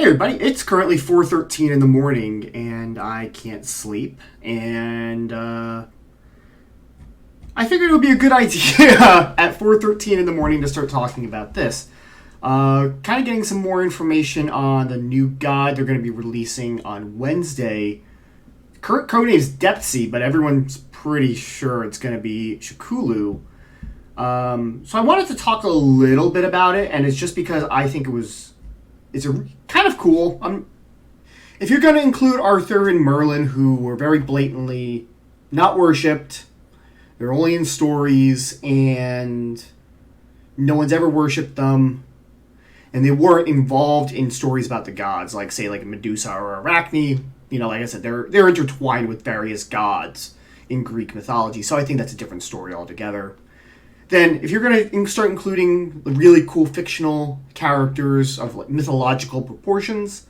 Hey everybody, it's currently 4:13 in the morning and I can't sleep, and I figured it would be a good idea at 4:13 in the morning to start talking about this. Kind of getting some more information on the new god they're going to be releasing on Wednesday. Current code is Depthsy, but everyone's pretty sure it's going to be Cthulhu. So I wanted to talk a little bit about it, and it's just because I think it's a kind of cool. If you're going to include Arthur and Merlin, who were very blatantly not worshipped, they're only in stories, and no one's ever worshipped them, and they weren't involved in stories about the gods, like say like Medusa or Arachne. Like I said, they're intertwined with various gods in Greek mythology. So I think that's a different story altogether. Then, if you're going to start including really cool fictional characters of like mythological proportions,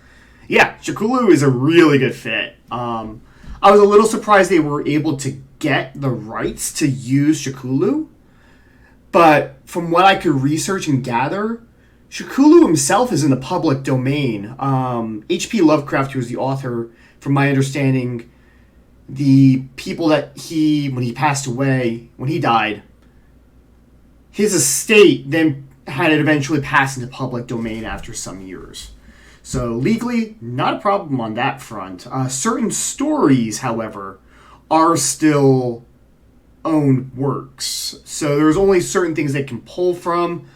yeah, Cthulhu is a really good fit. I was a little surprised they were able to get the rights to use Cthulhu, but from what I could research and gather, Cthulhu himself is in the public domain. H.P. Lovecraft, who was the author, from my understanding, the people that when he passed away, when he died, his estate then had it eventually pass into public domain after some years. So legally, not a problem on that front. Certain stories, however, are still owned works. So there's only certain things they can pull from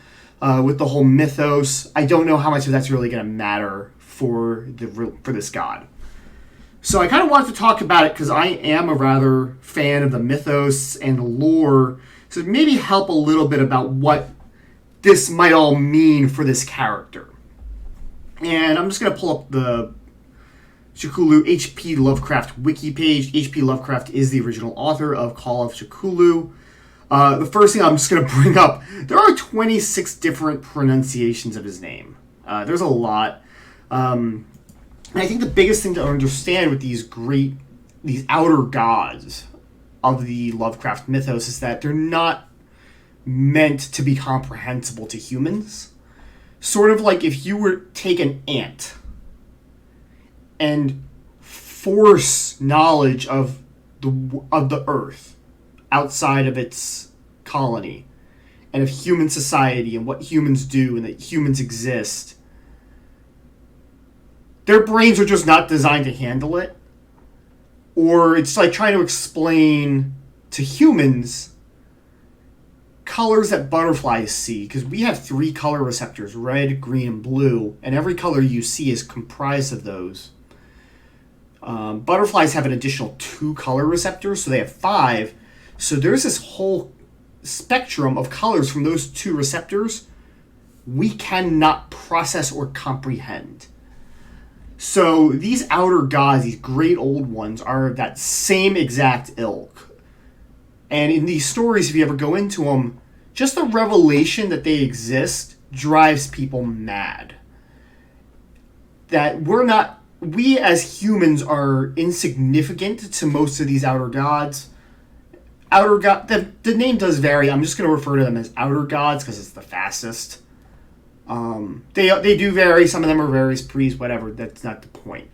with the whole mythos. I don't know how much of that's really going to matter for this god. So I kind of wanted to talk about it because I am a rather fan of the mythos and the lore, so maybe help a little bit about what this might all mean for this character. And I'm just going to pull up the Cthulhu H.P. Lovecraft wiki page. H.P. Lovecraft is the original author of Call of Cthulhu. The first thing I'm just going to bring up, there are 26 different pronunciations of his name. There's a lot. And I think the biggest thing to understand with these outer gods of the Lovecraft mythos is that they're not meant to be comprehensible to humans. Sort of like if you were to take an ant and force knowledge of the earth outside of its colony, and of human society and what humans do and that humans exist, their brains are just not designed to handle it. Or it's like trying to explain to humans colors that butterflies see, because we have 3 color receptors, red, green, and blue, and every color you see is comprised of those. Butterflies have an additional 2 color receptors, so they have 5. So there's this whole spectrum of colors from those 2 receptors we cannot process or comprehend. So these outer gods, these great old ones, are of that same exact ilk. And in these stories, if you ever go into them, just the revelation that they exist drives people mad. That we as humans are insignificant to most of these outer gods. The name does vary. I'm just going to refer to them as outer gods because it's the fastest. They do vary. Some of them are various priests, whatever. That's not the point.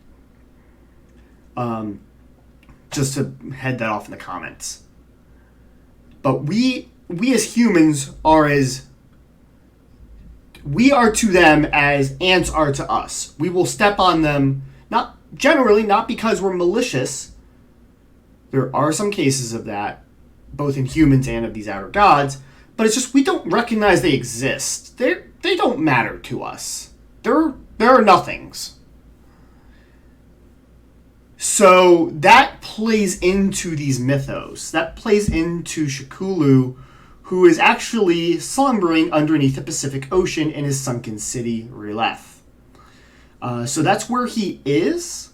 Just to head that off in the comments. But we as humans we are to them as ants are to us. We will step on them, not because we're malicious. There are some cases of that, both in humans and of these outer gods, but it's just we don't recognize they exist. They don't matter to us. They're nothings. So that plays into these mythos. That plays into Cthulhu, who is actually slumbering underneath the Pacific Ocean in his sunken city, R'lyeh. So that's where he is.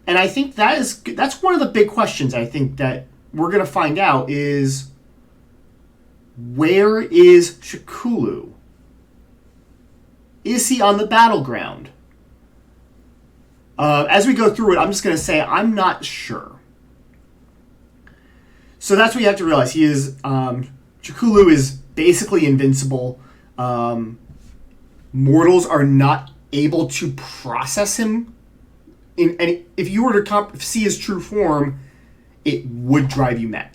And I think that's one of the big questions I think that we're going to find out is, where is Cthulhu? Is he on the battleground? As we go through it, I'm just going to say I'm not sure. So that's what you have to realize. Cthulhu is basically invincible. Mortals are not able to process him. And if you were to see his true form, it would drive you mad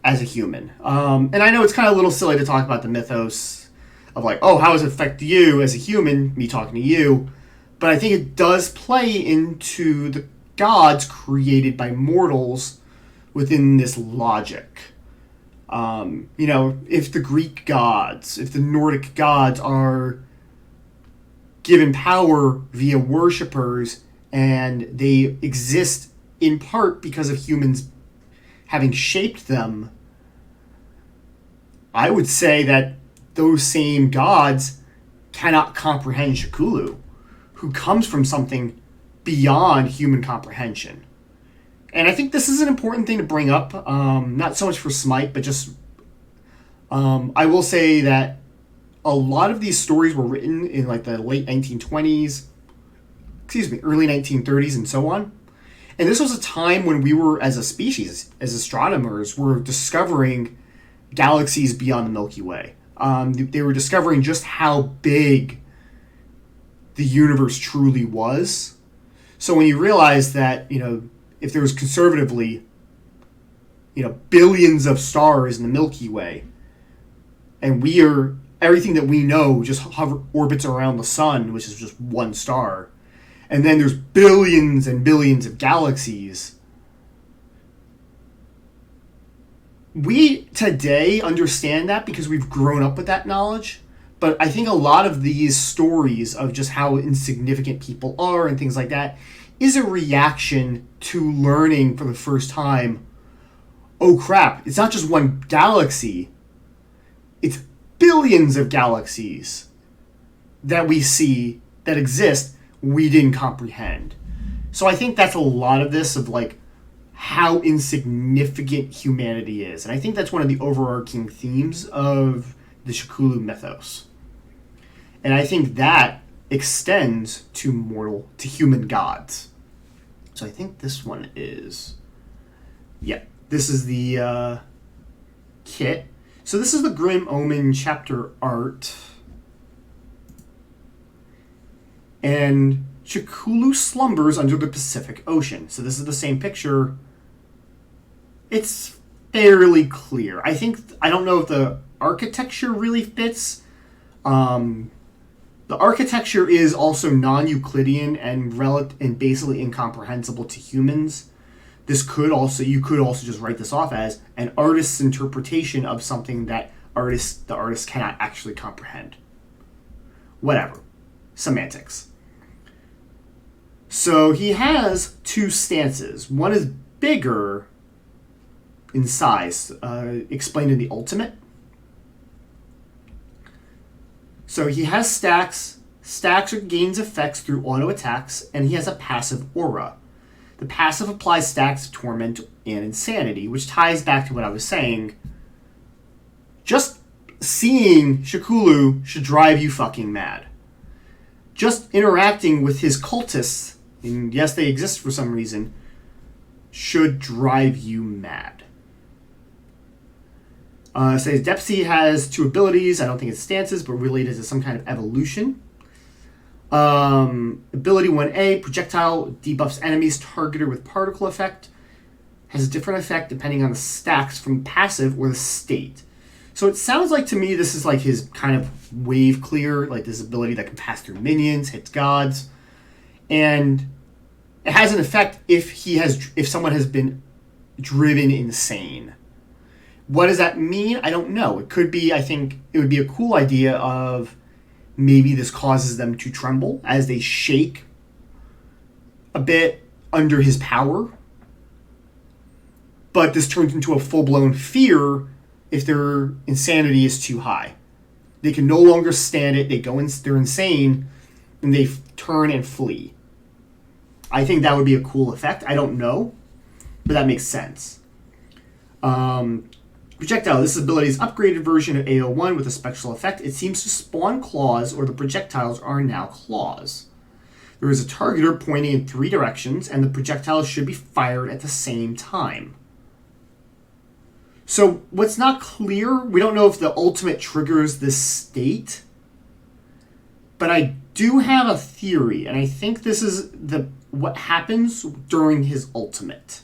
as a human. And I know it's kind of a little silly to talk about the mythos of like, oh, how does it affect you as a human, me talking to you? But I think it does play into the gods created by mortals within this logic. If the Greek gods, if the Nordic gods are given power via worshippers, and they exist in part because of humans having shaped them, I would say that those same gods cannot comprehend Cthulhu, who comes from something beyond human comprehension. And I think this is an important thing to bring up, not so much for Smite, but just I will say that a lot of these stories were written in like the late 1920s, early 1930s and so on. And this was a time when we were, as a species, as astronomers, were discovering galaxies beyond the Milky Way. They were discovering just how big the universe truly was. So when you realize that, if there was conservatively, billions of stars in the Milky Way, and everything that we know just orbits around the sun, which is just one star, and then there's billions and billions of galaxies. We today understand that because we've grown up with that knowledge. But I think a lot of these stories of just how insignificant people are and things like that is a reaction to learning for the first time, oh crap, it's not just one galaxy. It's billions of galaxies that we see that exist we didn't comprehend. So I think that's a lot of this of like how insignificant humanity is. And I think that's one of the overarching themes of the Cthulhu mythos. And I think that extends to human gods. So I think this one is, this is the kit. So this is the Grim Omen chapter art. And Cthulhu slumbers under the Pacific Ocean. So this is the same picture. It's fairly clear. I don't know if the architecture really fits. The architecture is also non-Euclidean and basically incomprehensible to humans. You could also just write this off as an artist's interpretation of something that the artist cannot actually comprehend. Whatever. Semantics. So he has two stances. One is bigger in size, explained in the Ultimate. So he has stacks. Stacks gains effects through auto attacks, and he has a passive aura. The passive applies stacks of torment and insanity, which ties back to what I was saying. Just seeing Cthulhu should drive you fucking mad. Just interacting with his cultists, and yes, they exist for some reason, should drive you mad. Says Depsy has two abilities. I don't think it's stances, but related to some kind of evolution. Ability 1A, projectile debuffs enemies targeted with particle effect. Has a different effect depending on the stacks from passive or the state. So it sounds like to me this is like his kind of wave clear, like this ability that can pass through minions, hits gods. And it has an effect if someone has been driven insane. What does that mean? I don't know. It could be, I think it would be a cool idea of maybe this causes them to tremble as they shake a bit under his power. But this turns into a full-blown fear if their insanity is too high. They can no longer stand it. They're insane, and they turn and flee. I think that would be a cool effect. I don't know, but that makes sense. Projectile. This ability is upgraded version of AO1 with a special effect. It seems to spawn claws, or the projectiles are now claws. There is a targeter pointing in 3 directions, and the projectiles should be fired at the same time. So what's not clear, we don't know if the ultimate triggers this state, but I do have a theory, and I think this is what happens during his ultimate.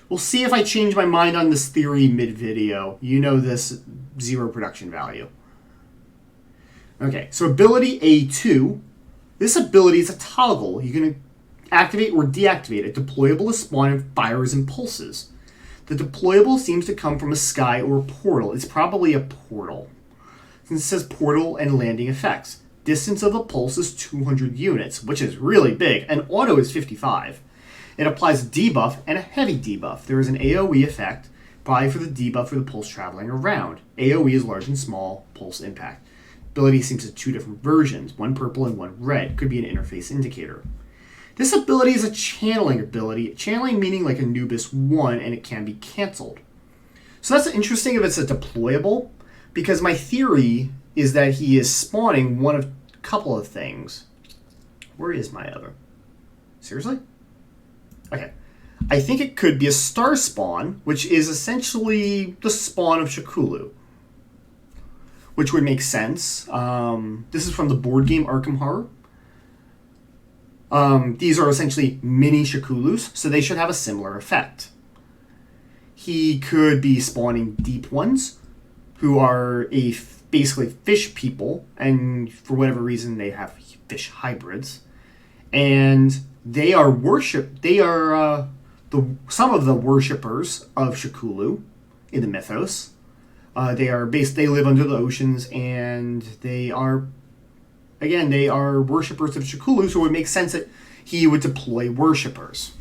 We'll see if I change my mind on this theory mid-video. You know this, 0 production value. Okay, so ability A2. This ability is a toggle. You can activate or deactivate it. Deployable to spawn and fires and pulses. The deployable seems to come from a sky or a portal. It's probably a portal, since it says portal and landing effects. Distance of the pulse is 200 units, which is really big, and auto is 55. It applies a debuff and a heavy debuff. There is an AoE effect, probably for the debuff for the pulse traveling around. AoE is large and small, pulse impact. Ability seems to have 2 different versions, one purple and one red. Could be an interface indicator. This ability is a channeling ability. Channeling meaning like Anubis 1, and it can be cancelled. So that's interesting if it's a deployable, because my theory is that he is spawning one of a couple of things. Where is my other? Seriously? Okay. I think it could be a star spawn, which is essentially the spawn of Cthulhu, which would make sense. This is from the board game Arkham Horror. These are essentially mini Cthulhus, so they should have a similar effect. He could be spawning deep ones, who are basically fish people, and for whatever reason they have fish hybrids, and they are some of the worshippers of Cthulhu in the mythos. They live under the oceans, and they are worshippers of Cthulhu, so it would make sense that he would deploy worshippers.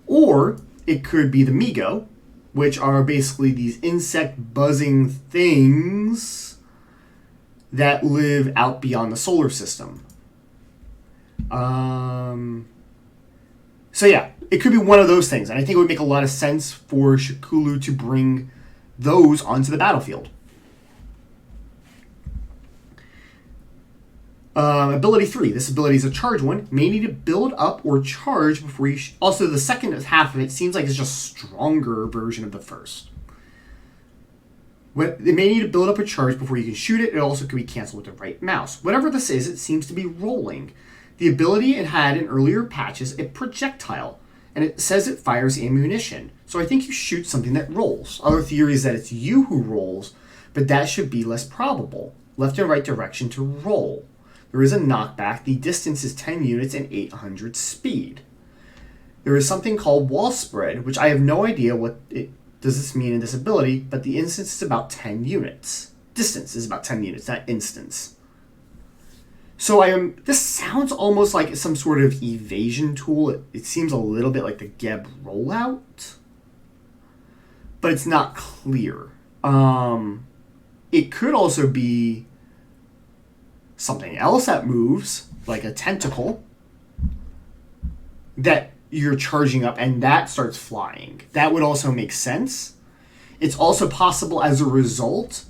Or it could be the Migo, which are basically these insect buzzing things that live out beyond the solar system. So yeah, it could be one of those things, and I think it would make a lot of sense for Cthulhu to bring those onto the battlefield. Ability 3. This ability is a charge one. May need to build up or charge before you... Also, the second half of it seems like it's just a stronger version of the first. It may need to build up a charge before you can shoot it. It also can be canceled with the right mouse. Whatever this is, it seems to be rolling. The ability it had in earlier patches, a projectile, and it says it fires ammunition. So I think you shoot something that rolls. Other theory is that it's you who rolls, but that should be less probable. Left and right direction to roll. There is a knockback. The distance is 10 units and 800 speed. There is something called wall spread, which I have no idea what it does this mean in this ability, but the instance is about 10 units. Distance is about 10 units, not instance. So this sounds almost like some sort of evasion tool. It seems a little bit like the Geb rollout, but it's not clear. It could also be something else that moves, like a tentacle, that you're charging up and that starts flying. That would also make sense. It's also possible as a result,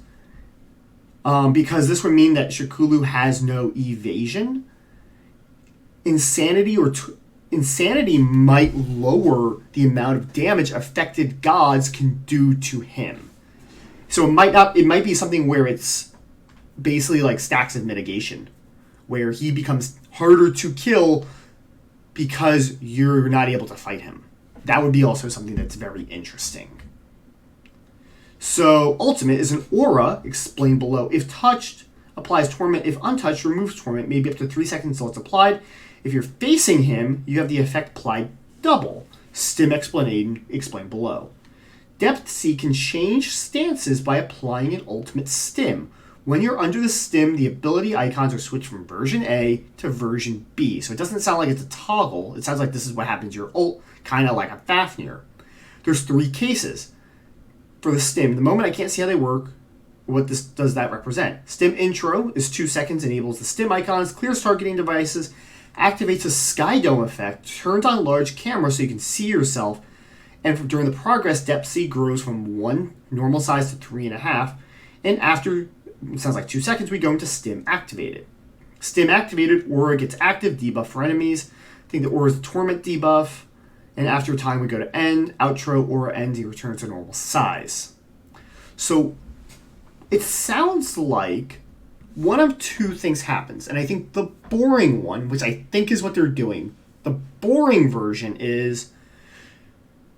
because this would mean that Cthulhu has no evasion. Insanity might lower the amount of damage affected gods can do to him. So it might be something where it's basically like stacks of mitigation, where he becomes harder to kill because you're not able to fight him. That would be also something that's very interesting. So ultimate is an aura, explained below. If touched, applies torment. If untouched, removes torment, maybe up to 3 seconds until it's applied. If you're facing him, you have the effect applied double. Stim explained below. Depth C can change stances by applying an ultimate stim. When you're under the stim, the ability icons are switched from version A to version B. So it doesn't sound like it's a toggle. It sounds like this is what happens to your ult, kind of like a Fafnir. There's 3 cases for the stim. The moment I can't see how they work, what does that represent? Stim intro is 2 seconds, enables the stim icons, clears targeting devices, activates a sky dome effect, turns on large camera so you can see yourself, and during the progress, depth C grows from 1 normal size to 3.5, and after, it sounds like 2 seconds, we go into stim activated. Stim activated, aura gets active, debuff for enemies. I think the aura is the torment debuff. And after a time, we go to end, outro, aura ends, he returns to normal size. So it sounds like one of two things happens. And I think the boring one, which I think is what they're doing, the boring version is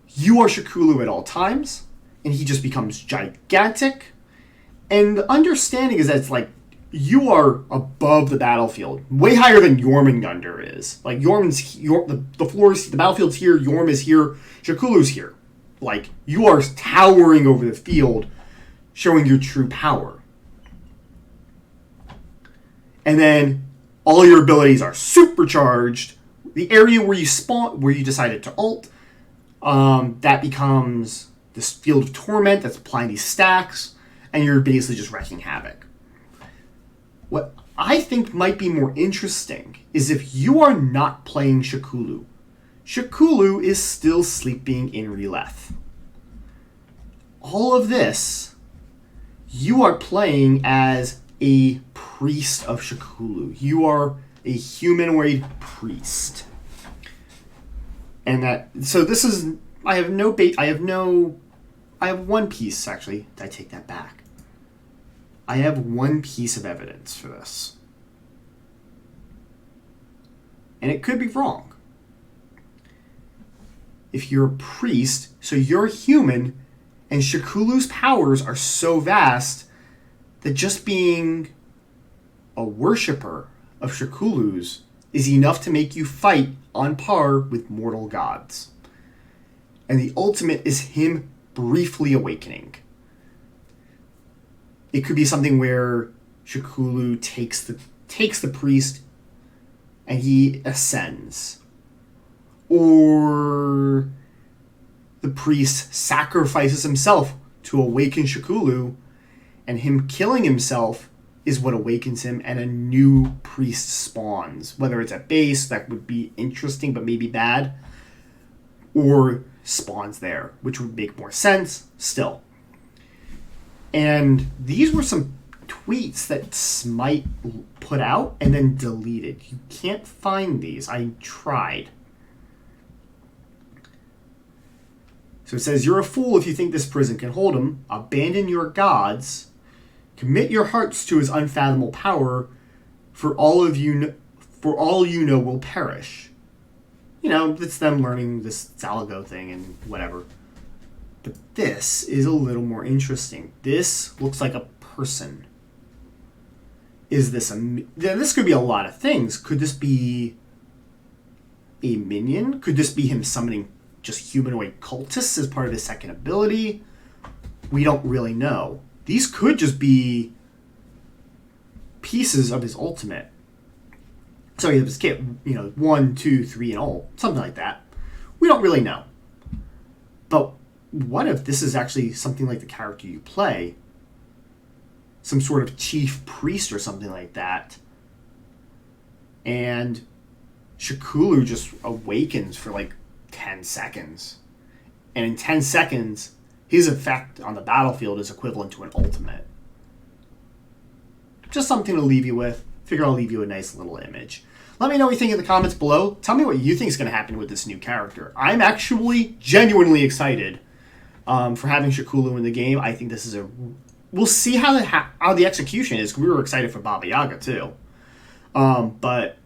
you are Cthulhu at all times, and he just becomes gigantic. And the understanding is that it's like you are above the battlefield, way higher than Jormungandr is. Like the floor is, the battlefield's here, Jorm is here, Cthulhu's here. Like you are towering over the field, showing your true power. And then all your abilities are supercharged. The area where you spawn, where you decided to ult, that becomes this field of torment that's applying these stacks, and you're basically just wreaking havoc. What I think might be more interesting is if you are not playing Cthulhu. Cthulhu is still sleeping in R'lyeh. All of this, you are playing as a priest of Cthulhu. You are a humanoid priest. And so this is, I have one piece, actually. I take that back. I have one piece of evidence for this. And it could be wrong. If you're a priest, so you're human, and Cthulhu's powers are so vast that just being a worshipper of Cthulhu's is enough to make you fight on par with mortal gods. And the ultimate is him briefly awakening. It could be something where Cthulhu takes the priest and he ascends. Or the priest sacrifices himself to awaken Cthulhu, and him killing himself is what awakens him, and a new priest spawns. Whether it's at base, that would be interesting but maybe bad, or spawns there, which would make more sense still. And these were some tweets that Smite put out and then deleted. You can't find these. I tried. So it says, "You're a fool if you think this prison can hold him. Abandon your gods. Commit your hearts to his unfathomable power. For all you know will perish." You know, it's them learning this Zalago thing and whatever. But this is a little more interesting. This looks like a person. Is this this could be a lot of things. Could this be a minion? Could this be him summoning just humanoid cultists as part of his second ability? We don't really know. These could just be pieces of his ultimate. So he has kit, 1, 2, 3, and all, something like that. We don't really know. But what if this is actually something like the character you play? Some sort of chief priest or something like that. And Cthulhu just awakens for like 10 seconds. And in 10 seconds, his effect on the battlefield is equivalent to an ultimate. Just something to leave you with. Figure I'll leave you a nice little image. Let me know what you think in the comments below. Tell me what you think is going to happen with this new character. I'm actually genuinely excited for having Cthulhu in the game. I think this is we'll see how the execution is. We were excited for Baba Yaga too. But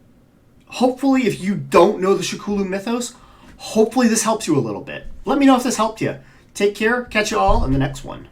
hopefully, if you don't know the Cthulhu Mythos, hopefully this helps you a little bit. Let me know if this helped you. Take care. Catch you all in the next one.